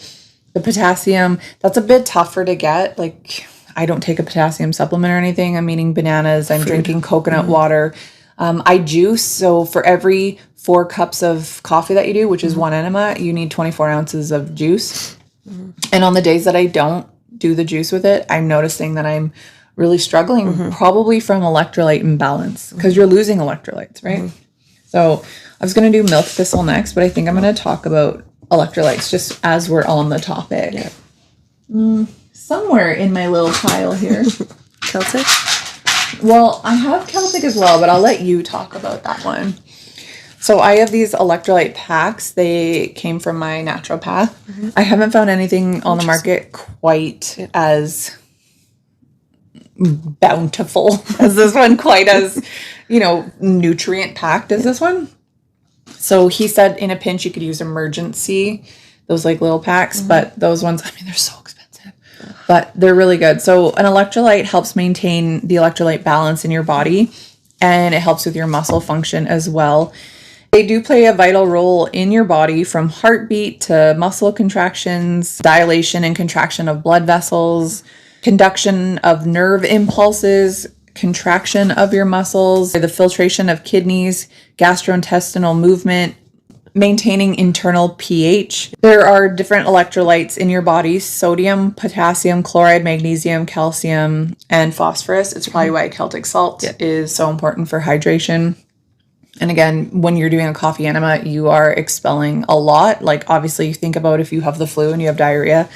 the potassium, that's a bit tougher to get. Like I don't take a potassium supplement or anything. I'm eating bananas. I'm drinking coconut water. I juice. So for every 4 cups of coffee that you do, which is 1 enema, you need 24 ounces of juice. And on the days that I don't do the juice with it, I'm noticing that I'm really struggling, probably from electrolyte imbalance because you're losing electrolytes, right? So I was going to do milk thistle next, but I think I'm going to talk about electrolytes just as we're on the topic. Somewhere in my little pile here. Celtic? Well, I have Celtic as well, but I'll let you talk about that one. So I have these electrolyte packs. They came from my naturopath. I haven't found anything on the market quite as bountiful as this one, quite as, nutrient packed as this one. So he said in a pinch you could use emergency, those like little packs, but those ones, they're so expensive, but they're really good. So an electrolyte helps maintain the electrolyte balance in your body, and it helps with your muscle function as well. They do play a vital role in your body, from heartbeat to muscle contractions, dilation and contraction of blood vessels, conduction of nerve impulses, contraction of your muscles, the filtration of kidneys, gastrointestinal movement, maintaining internal pH. There are different electrolytes in your body: sodium, potassium, chloride, magnesium, calcium, and phosphorus. It's probably why Celtic salt is so important for hydration. And again, when you're doing a coffee enema, you are expelling a lot. Like obviously you think about if you have the flu and you have diarrhea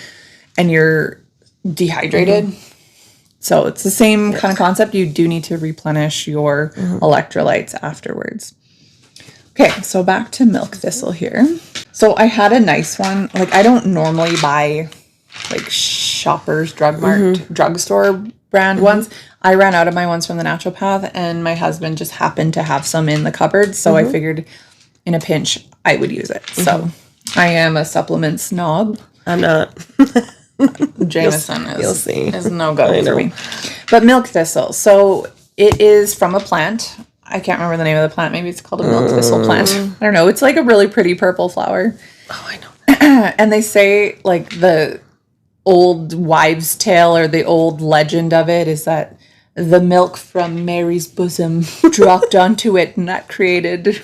and you're dehydrated. So it's the same kind of concept. You do need to replenish your electrolytes afterwards. Okay, so back to milk thistle here. So I had a nice one. Like I don't normally buy like Shoppers Drug Mart drugstore brand ones. I ran out of my ones from the naturopath, and my husband just happened to have some in the cupboard. So I figured in a pinch I would use it. So I am a supplement snob. I'm not. Jameson is no go for me. But milk thistle. So it is from a plant. I can't remember the name of the plant. Maybe it's called a milk thistle plant. I don't know. It's like a really pretty purple flower. Oh, I know. And they say like the old wives' tale or the old legend of it is that the milk from Mary's bosom dropped onto it, and that created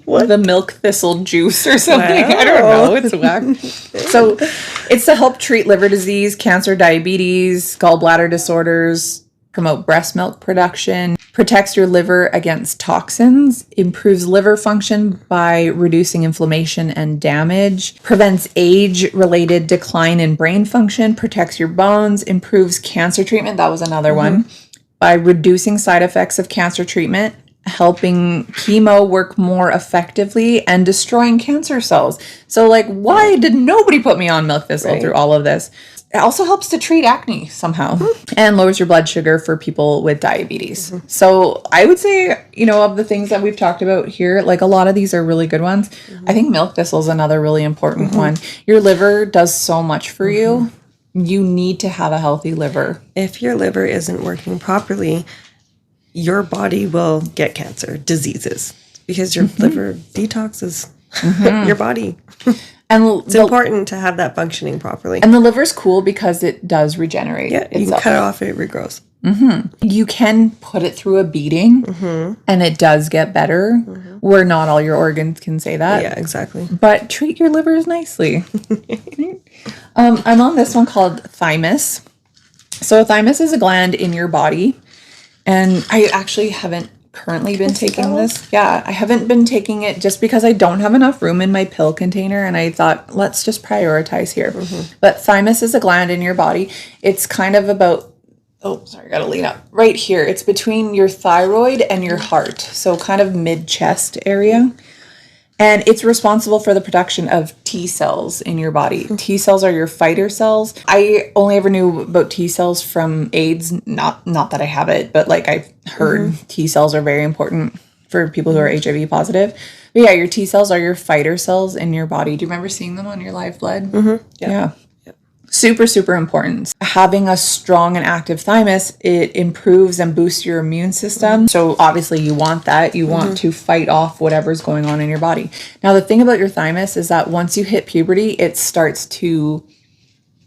What? The milk thistle juice or something. Wow. I don't know. It's whack. So it's to help treat liver disease, cancer, diabetes, gallbladder disorders, promote breast milk production, protects your liver against toxins, improves liver function by reducing inflammation and damage, prevents age-related decline in brain function, protects your bones, improves cancer treatment. That was another one. By reducing side effects of cancer treatment, helping chemo work more effectively, and destroying cancer cells. So, like, why did nobody put me on milk thistle through all of this? It also helps to treat acne somehow and lowers your blood sugar for people with diabetes. So I would say, you know, of the things that we've talked about here, like a lot of these are really good ones. I think milk thistle is another really important one. Your liver does so much for you. You need to have a healthy liver. If your liver isn't working properly, your body will get cancer, diseases, because your liver detoxes your body. And it's important to have that functioning properly. And the liver's cool because it does regenerate itself. You can cut it off and it regrows. You can put it through a beating and it does get better, where not all your organs can say that. Yeah, exactly. But treat your livers nicely. I'm on this one called thymus. So thymus is a gland in your body. And I actually haven't currently been taking this. Yeah, I haven't been taking it just because I don't have enough room in my pill container, and I thought, let's just prioritize here. But thymus is a gland in your body. It's kind of about, gotta lean up. Right here. It's between your thyroid and your heart. So kind of mid-chest area. And it's responsible for the production of T cells in your body. T cells are your fighter cells. I only ever knew about T cells from AIDS. Not that I have it, but like I've heard T cells are very important for people who are HIV positive. But yeah, your T cells are your fighter cells in your body. Do you remember seeing them on your live blood? Yeah. Super, super important. Having a strong and active thymus, it improves and boosts your immune system. So obviously you want that. You want to fight off whatever's going on in your body. Now, the thing about your thymus is that once you hit puberty, it starts to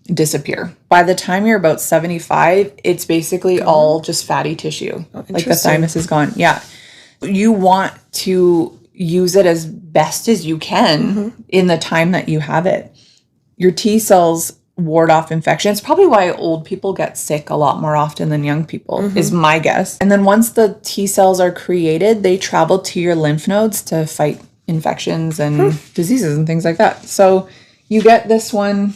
disappear. By the time you're about 75, it's basically all just fatty tissue. Like the thymus is gone. Yeah. You want to use it as best as you can in the time that you have it. Your T cells ward off infections. Probably why old people get sick a lot more often than young people is my guess. And then once the T cells are created, they travel to your lymph nodes to fight infections and diseases and things like that. So you get this one.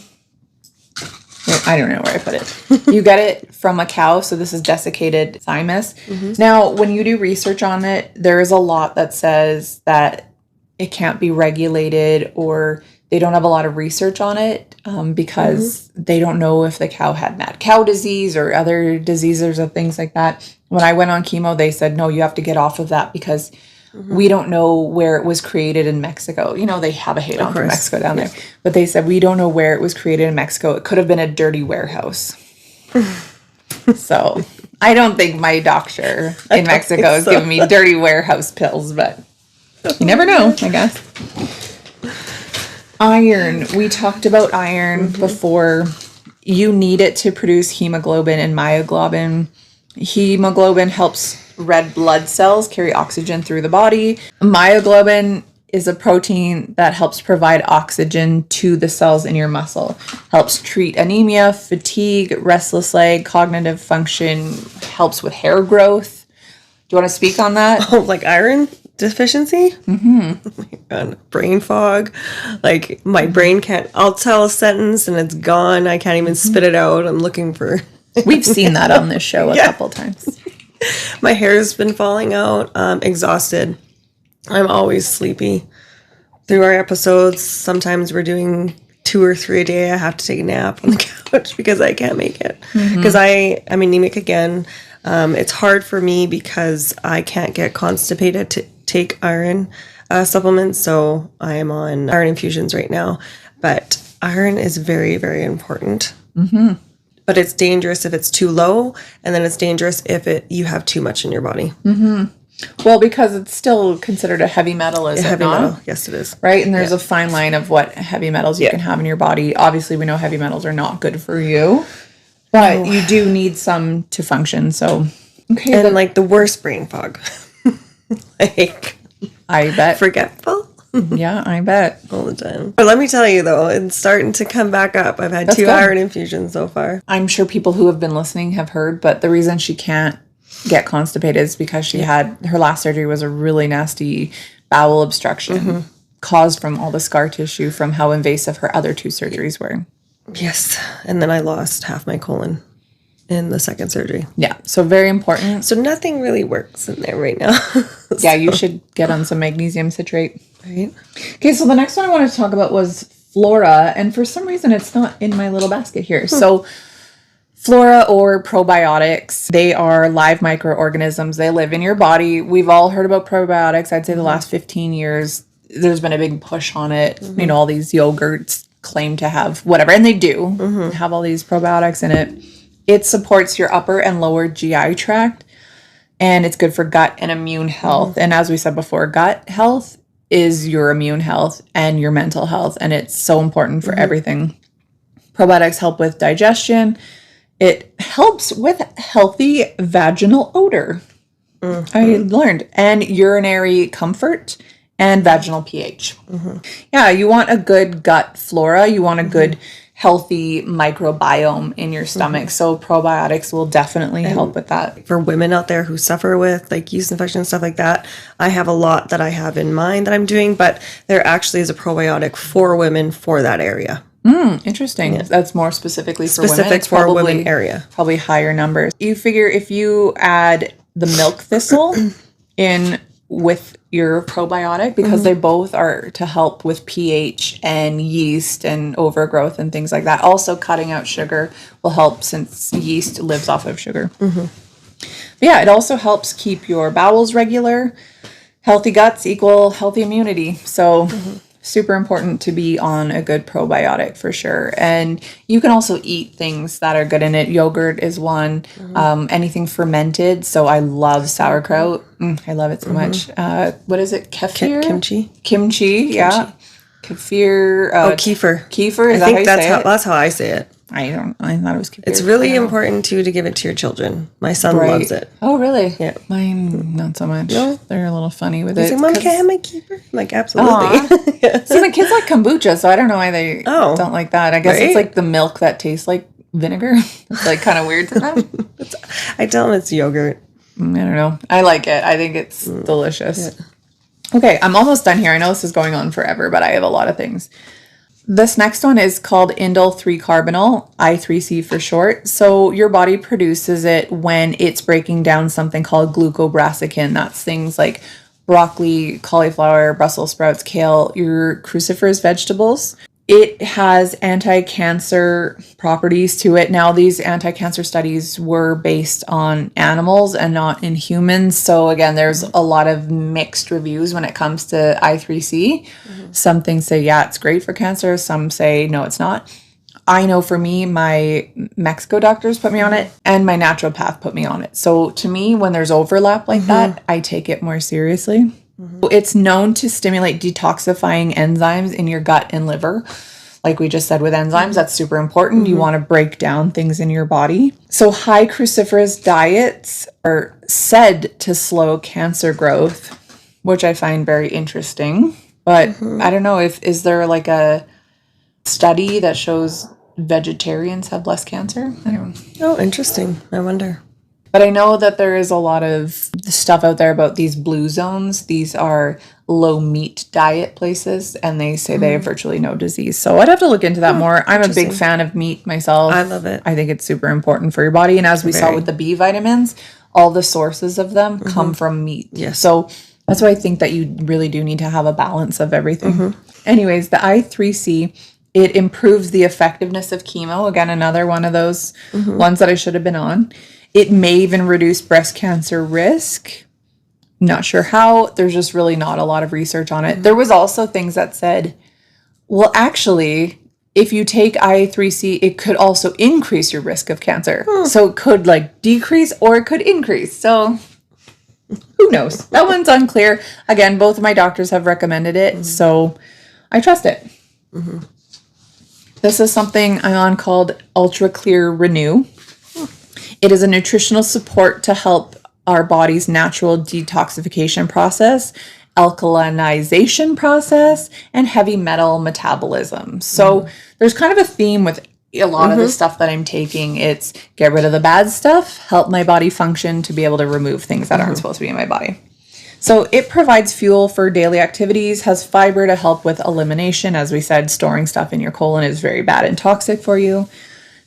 I don't know where I put it. You get it from a cow. So this is desiccated thymus. Now, when you do research on it, there is a lot that says that it can't be regulated, or they don't have a lot of research on it because they don't know if the cow had mad cow disease or other diseases or things like that. When I went on chemo, they said, no, you have to get off of that because we don't know where it was created in Mexico. You know, they have a hate on for Mexico down there. But they said, we don't know where it was created in Mexico. It could have been a dirty warehouse. So I don't think my doctor in Mexico is giving me dirty warehouse pills, but you never know, I guess. Iron. We talked about iron before. You need it to produce hemoglobin and myoglobin. Hemoglobin helps red blood cells carry oxygen through the body. Myoglobin is a protein that helps provide oxygen to the cells in your muscle. Helps treat anemia, fatigue, restless leg, cognitive function, helps with hair growth. Do you want to speak on that? Oh, like iron deficiency? Brain fog. Like my brain can't, I'll tell a sentence and it's gone. I can't even spit it out. I'm looking for. We've seen that on this show a couple times. My hair's been falling out. Exhausted. I'm always sleepy. Through our episodes, sometimes we're doing 2 or 3 a day. I have to take a nap on the couch because I can't make it. Because I'm anemic again. It's hard for me because I can't get constipated to take iron supplements. So I am on iron infusions right now. But iron is very, very important. But it's dangerous if it's too low, and then it's dangerous if you have too much in your body. Well, because it's still considered a heavy metal, is it not? Metal. Yes, it is. Right? And there's a fine line of what heavy metals you can have in your body. Obviously, we know heavy metals are not good for you, but you do need some to function. So, okay. And like the worst brain fog. Like, I bet. Forgetful? Yeah, I bet. All the time. But let me tell you, though, it's starting to come back up. I've had 2 iron infusions so far. I'm sure people who have been listening have heard, but the reason she can't get constipated is because she had, her last surgery was a really nasty bowel obstruction caused from all the scar tissue from how invasive her other 2 surgeries were. Yes. And then I lost half my colon in the second surgery. Yeah. So very important. So nothing really works in there right now. Yeah, you should get on some magnesium citrate. Right. Okay, so the next one I wanted to talk about was flora, and for some reason it's not in my little basket here. So flora or probiotics, they are live microorganisms. They live in your body. We've all heard about probiotics. I'd say the last 15 years, there's been a big push on it. You know, all these yogurts claim to have whatever, and they do have all these probiotics in it. It supports your upper and lower GI tract, and it's good for gut and immune health. And as we said before, gut health is your immune health and your mental health, and it's so important for everything. Probiotics help with digestion. It helps with healthy vaginal odor. I learned. And urinary comfort and vaginal pH. Yeah, you want a good gut flora. You want a good healthy microbiome in your stomach. So probiotics will definitely help with that. For women out there who suffer with like yeast infection and stuff like that, I have a lot that I have in mind that I'm doing, but there actually is a probiotic for women for that area. Interesting. Yeah. That's more specifically for women. Specific for women area. Probably higher numbers. You figure if you add the milk thistle in with your probiotic, because they both are to help with pH and yeast and overgrowth and things like that. Also, cutting out sugar will help since yeast lives off of sugar. But yeah, it also helps keep your bowels regular. Healthy guts equal healthy immunity. So super important to be on a good probiotic for sure. And you can also eat things that are good in it. Yogurt is one. Anything fermented. So I love sauerkraut. I love it so much. What is it? Kefir? Kimchi, yeah. Kefir. Kefir. Kefir, is that how you say it? That's how I say it. I thought it was kefir. It's really important too to give it to your children. My son loves it. Oh, really? Yeah. Mine, not so much. No? They're a little funny with it. He's like, Mom, can I have my kefir? I'm like, absolutely. See, my kids like kombucha, so I don't know why they don't like that. I guess it's like the milk that tastes like vinegar. It's like kind of weird to them. I tell them it's yogurt. I don't know. I like it. I think it's delicious. Yeah. Okay, I'm almost done here. I know this is going on forever, but I have a lot of things. This next one is called indole 3-carbinol, I3C for short. So your body produces it when it's breaking down something called glucobrassicin. That's things like broccoli, cauliflower, Brussels sprouts, kale, your cruciferous vegetables. It has anti-cancer properties to it. Now, these anti-cancer studies were based on animals and not in humans. So again, there's a lot of mixed reviews when it comes to I3C. Some things say, yeah, it's great for cancer. Some say, no, it's not. I know for me, my Mexico doctors put me on it and my naturopath put me on it. So to me, when there's overlap like that, I take it more seriously. It's known to stimulate detoxifying enzymes in your gut and liver. Like we just said with enzymes, that's super important. You want to break down things in your body. So high cruciferous diets are said to slow cancer growth, which I find very interesting. But I don't know, is there like a study that shows vegetarians have less cancer? I don't know. Oh, interesting. I wonder. But I know that there is a lot of stuff out there about these blue zones. These are low meat diet places, and they say they have virtually no disease. So I'd have to look into that more. I'm a big fan of meat myself. I love it. I think it's super important for your body. And as we saw with the B vitamins, all the sources of them come from meat. Yes. So that's why I think that you really do need to have a balance of everything. Anyways, the I3C, it improves the effectiveness of chemo. Again, another one of those ones that I should have been on. It may even reduce breast cancer risk. Not sure how. There's just really not a lot of research on it. There was also things that said, well, actually, if you take I3C, it could also increase your risk of cancer. So it could like decrease or it could increase. So who knows? That one's unclear. Again, both of my doctors have recommended it. So I trust it. This is something I'm on called Ultra Clear Renew. It is a nutritional support to help our body's natural detoxification process. alkalinization process, and heavy metal metabolism. So there's kind of a theme with a lot of the stuff that I'm taking. It's get rid of the bad stuff, help my body function to be able to remove things that aren't supposed to be in my body. So it provides fuel for daily activities, has fiber to help with elimination. As we said, storing stuff in your colon is very bad and toxic for you.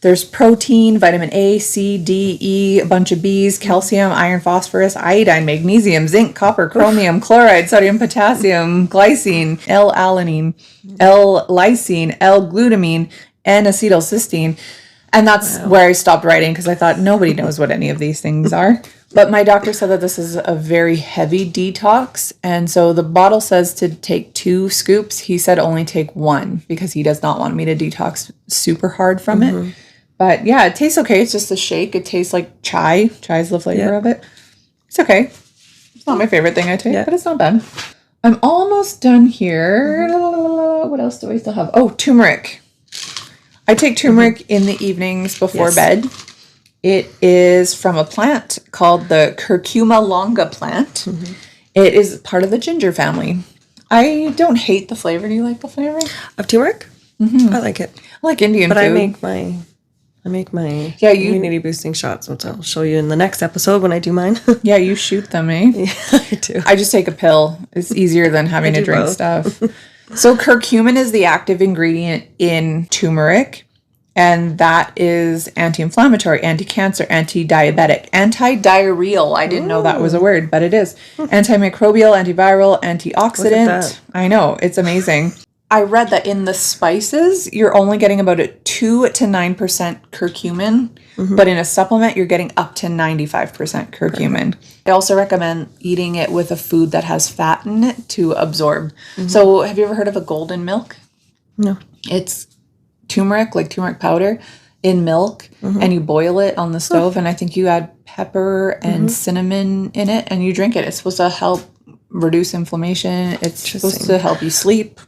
There's protein, vitamin A, C, D, E, a bunch of Bs, calcium, iron, phosphorus, iodine, magnesium, zinc, copper, chromium, chloride, sodium, potassium, glycine, L-alanine, L-lysine, L-glutamine, and acetylcysteine. And that's where I stopped writing because I thought nobody knows what any of these things are. But my doctor said that this is a very heavy detox. And so the bottle says to take 2 scoops. He said only take 1 because he does not want me to detox super hard from it. But yeah, it tastes okay. It's just a shake. It tastes like chai. Chai is the flavor of it. It's okay. It's not my favorite thing I take, but it's not bad. I'm almost done here. What else do I still have? Oh, turmeric. I take turmeric in the evenings before bed. It is from a plant called the Curcuma longa plant. It is part of the ginger family. I don't hate the flavor. Do you like the flavor? Of turmeric? I like it. I like Indian food. But I make my immunity boosting shots, which I'll show you in the next episode when I do mine. Yeah, you shoot them, eh? Yeah, I do. I just take a pill. It's easier than having to drink stuff. So curcumin is the active ingredient in turmeric. And that is anti-inflammatory, anti-cancer, anti-diabetic, anti-diarrheal. I didn't know that was a word, but it is. Antimicrobial, antiviral, antioxidant. I know, it's amazing. I read that in the spices, you're only getting about a 2 to 9% curcumin, but in a supplement, you're getting up to 95% curcumin. I also recommend eating it with a food that has fat in it to absorb. So have you ever heard of a golden milk? No. It's turmeric, like turmeric powder in milk, and you boil it on the stove, and I think you add pepper and cinnamon in it, and you drink it. It's supposed to help reduce inflammation. It's supposed to help you sleep.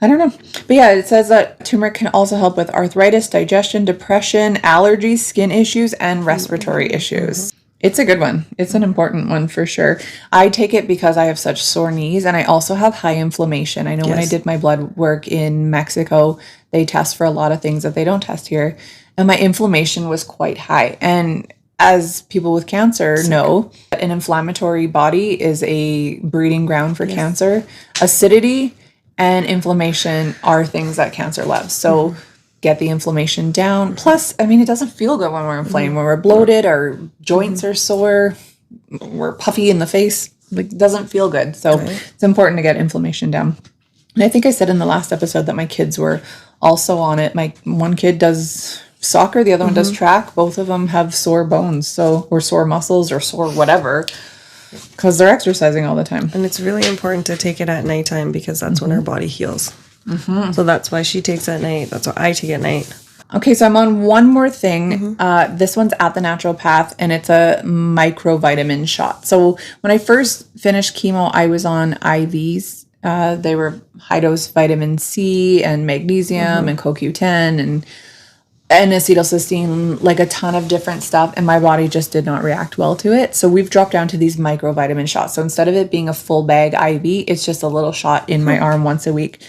I don't know. But yeah, it says that turmeric can also help with arthritis, digestion, depression, allergies, skin issues, and respiratory issues. It's a good one. It's an important one for sure. I take it because I have such sore knees, and I also have high inflammation. I know when I did my blood work in Mexico, they test for a lot of things that they don't test here. And my inflammation was quite high. And as people with cancer know, an inflammatory body is a breeding ground for cancer. Acidity and inflammation are things that cancer loves. So get the inflammation down. Plus, I mean, it doesn't feel good when we're inflamed. When we're bloated, our joints are sore, we're puffy in the face. Like, it doesn't feel good. So it's important to get inflammation down. And I think I said in the last episode that my kids were also on it. My one kid does soccer, the other one does track. Both of them have sore bones, or sore muscles, or sore whatever, because they're exercising all the time. And it's really important to take it at nighttime because that's when our body heals. So that's why she takes at night. That's why I take at night. Okay, so I'm on one more thing. This one's at the Natural Path, and it's a microvitamin shot. So when I first finished chemo, I was on IVs. They were high-dose vitamin C and magnesium and CoQ10 and acetylcysteine, like a ton of different stuff, and my body just did not react well to it. So we've dropped down to these microvitamin shots. So instead of it being a full bag IV, it's just a little shot in my arm once a week.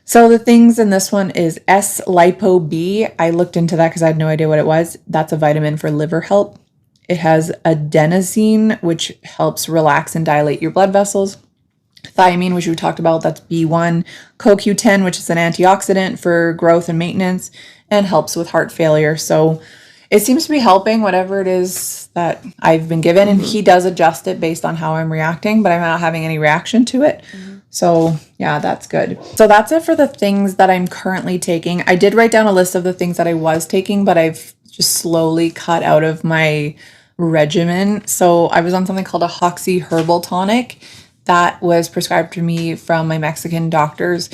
So the things in this one is S-lipo-B. I looked into that because I had no idea what it was. That's a vitamin for liver health. It has adenosine, which helps relax and dilate your blood vessels. Thiamine, which we talked about, that's B1. CoQ10, which is an antioxidant for growth and maintenance and helps with heart failure. So it seems to be helping whatever it is that I've been given. And he does adjust it based on how I'm reacting, but I'm not having any reaction to it. So yeah, that's good. So that's it for the things that I'm currently taking. I did write down a list of the things that I was taking, but I've just slowly cut out of my regimen. So I was on something called a Hoxie herbal tonic that was prescribed to me from my Mexican doctors.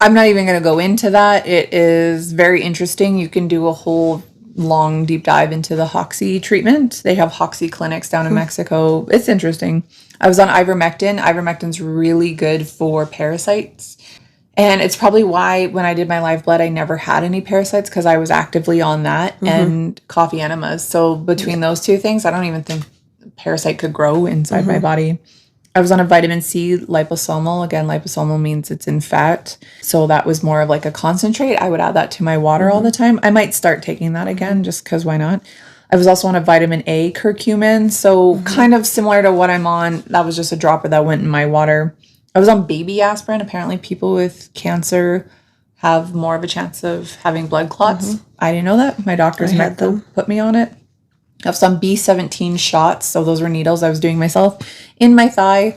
I'm not even going to go into that. It is very interesting. You can do a whole long deep dive into the Hoxie treatment. They have Hoxie clinics down in Mexico. It's interesting. I was on ivermectin. Ivermectin's really good for parasites. And it's probably why when I did my live blood, I never had any parasites because I was actively on that and coffee enemas. So between those two things, I don't even think a parasite could grow inside my body. I was on a vitamin C liposomal. Again, liposomal means it's in fat. So that was more of like a concentrate. I would add that to my water all the time. I might start taking that again just because why not? I was also on a vitamin A curcumin. So kind of similar to what I'm on. That was just a dropper that went in my water. I was on baby aspirin. Apparently people with cancer have more of a chance of having blood clots. I didn't know that. My doctor's medical put me on it. I have some B17 shots. So those were needles I was doing myself in my thigh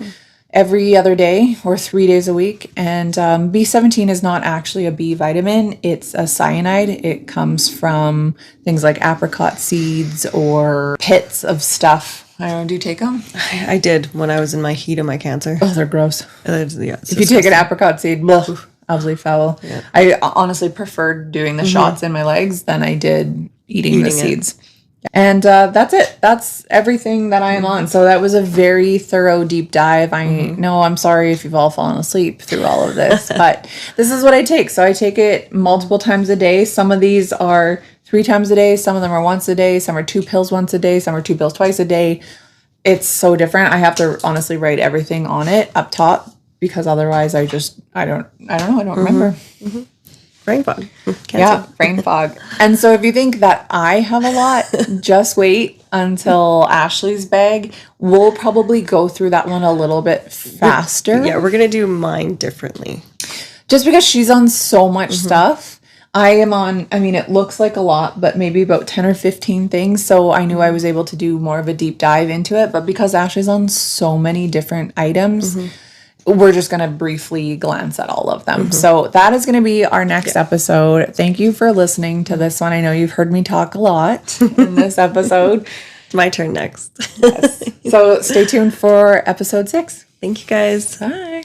every other day or 3 days a week. And B17 is not actually a B vitamin. It's a cyanide. It comes from things like apricot seeds or pits of stuff. I don't know, do you take them? I did when I was in my heat of my cancer. Oh, they're gross. If you take an apricot seed, bleh, absolutely foul. Yeah. I honestly preferred doing the shots in my legs than I did eating the seeds. And that's it. That's everything that I am on. So that was a very thorough deep dive. I know I'm sorry if you've all fallen asleep through all of this, but this is what I take. So I take it multiple times a day. Some of these are 3 times a day. Some of them are once a day. Some are 2 pills once a day. Some are 2 pills twice a day. It's so different. I have to honestly write everything on it up top because otherwise I don't remember. Brain fog. Cancer. Yeah, brain fog. And so if you think that I have a lot, just wait until Ashley's bag. We'll probably go through that one a little bit faster. Yeah, we're going to do mine differently. Just because she's on so much stuff. I am on, I mean, it looks like a lot, but maybe about 10 or 15 things. So I knew I was able to do more of a deep dive into it. But because Ashley's on so many different items, we're just going to briefly glance at all of them. So that is going to be our next episode. Thank you for listening to this one. I know you've heard me talk a lot in this episode. My turn next. Yes. So stay tuned for episode 6. Thank you guys. Bye.